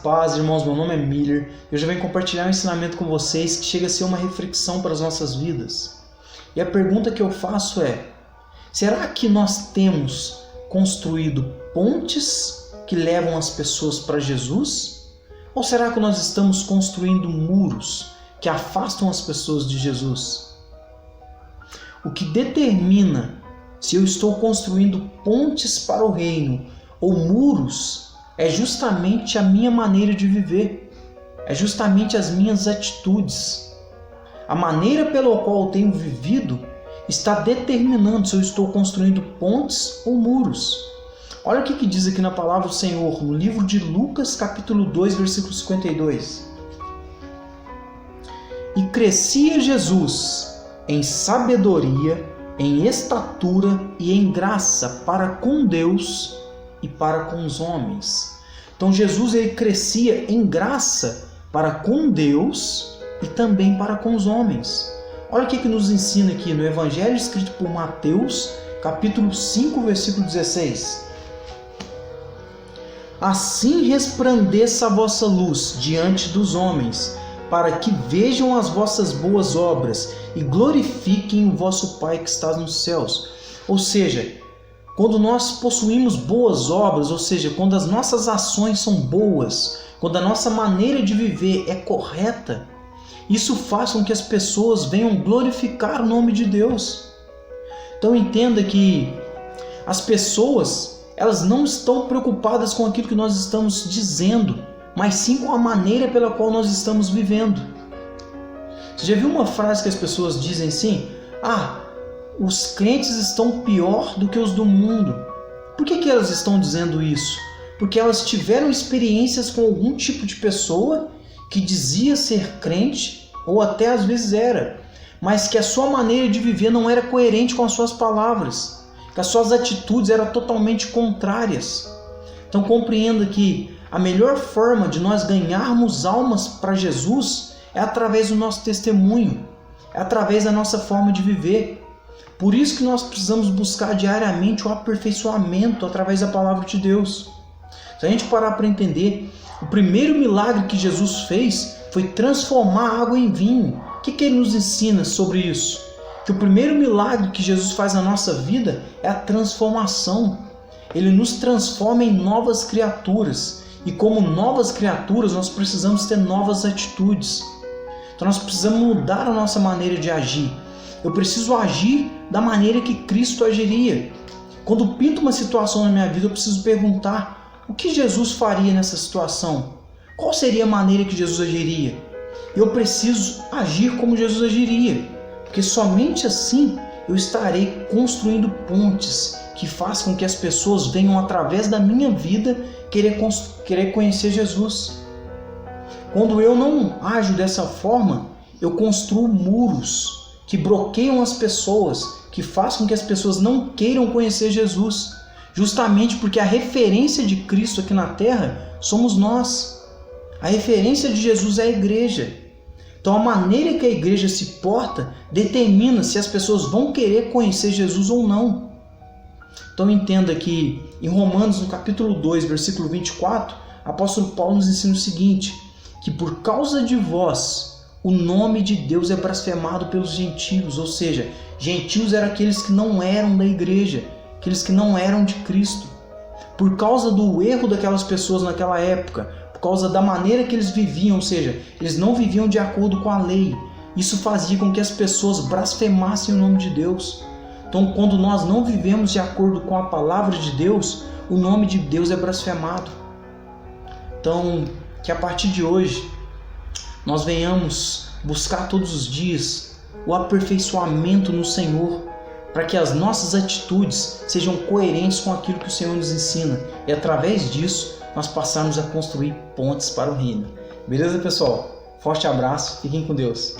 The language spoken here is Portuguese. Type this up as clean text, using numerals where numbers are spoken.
paz, irmãos. Meu nome é Miller. Eu já venho compartilhar um ensinamento com vocês que chega a ser uma reflexão para as nossas vidas. E a pergunta que eu faço é: será que nós temos construído pontes que levam as pessoas para Jesus? Ou será que nós estamos construindo muros que afastam as pessoas de Jesus? O que determina se eu estou construindo pontes para o reino ou muros é justamente a minha maneira de viver, é justamente as minhas atitudes. A maneira pela qual eu tenho vivido está determinando se eu estou construindo pontes ou muros. Olha o que diz aqui na palavra do Senhor, no livro de Lucas, capítulo 2, versículo 52. E crescia Jesus em sabedoria, em estatura e em graça para com Deus e para com os homens. Então Jesus ele crescia em graça para com Deus e também para com os homens. Olha o que nos ensina aqui no Evangelho escrito por Mateus, capítulo 5, versículo 16. Assim resplandeça a vossa luz diante dos homens, para que vejam as vossas boas obras e glorifiquem o vosso Pai que está nos céus. Ou seja, quando nós possuímos boas obras, ou seja, quando as nossas ações são boas, quando a nossa maneira de viver é correta, isso faz com que as pessoas venham glorificar o nome de Deus. Então entenda que as pessoas, elas não estão preocupadas com aquilo que nós estamos dizendo, mas sim com a maneira pela qual nós estamos vivendo. Você já viu uma frase que as pessoas dizem assim? Os crentes estão pior do que os do mundo. Por que elas estão dizendo isso? Porque elas tiveram experiências com algum tipo de pessoa que dizia ser crente, ou até às vezes era, mas que a sua maneira de viver não era coerente com as suas palavras, que as suas atitudes eram totalmente contrárias. Então compreenda que a melhor forma de nós ganharmos almas para Jesus é através do nosso testemunho, é através da nossa forma de viver. Por isso que nós precisamos buscar diariamente o aperfeiçoamento através da palavra de Deus. Se a gente parar para entender, o primeiro milagre que Jesus fez foi transformar água em vinho. O que ele nos ensina sobre isso? Que o primeiro milagre que Jesus faz na nossa vida é a transformação. Ele nos transforma em novas criaturas. E como novas criaturas, nós precisamos ter novas atitudes. Então nós precisamos mudar a nossa maneira de agir. Eu preciso agir da maneira que Cristo agiria. Quando pinto uma situação na minha vida, eu preciso perguntar: o que Jesus faria nessa situação? Qual seria a maneira que Jesus agiria? Eu preciso agir como Jesus agiria, porque somente assim eu estarei construindo pontes que façam com que as pessoas venham através da minha vida querer conhecer Jesus. Quando eu não ajo dessa forma, eu construo muros que bloqueiam as pessoas, que fazem com que as pessoas não queiram conhecer Jesus, justamente porque a referência de Cristo aqui na terra somos nós. A referência de Jesus é a igreja. Então a maneira que a igreja se porta determina se as pessoas vão querer conhecer Jesus ou não. Então entenda que em Romanos, no capítulo 2, versículo 24, o apóstolo Paulo nos ensina o seguinte: que por causa de vós o nome de Deus é blasfemado pelos gentios. Ou seja, gentios eram aqueles que não eram da igreja, aqueles que não eram de Cristo. Por causa do erro daquelas pessoas naquela época, por causa da maneira que eles viviam, ou seja, eles não viviam de acordo com a lei. Isso fazia com que as pessoas blasfemassem o nome de Deus. Então, quando nós não vivemos de acordo com a palavra de Deus, o nome de Deus é blasfemado. Então, que a partir de hoje nós venhamos buscar todos os dias o aperfeiçoamento no Senhor, para que as nossas atitudes sejam coerentes com aquilo que o Senhor nos ensina, e através disso nós passarmos a construir pontes para o reino. Beleza, pessoal? Forte abraço, fiquem com Deus.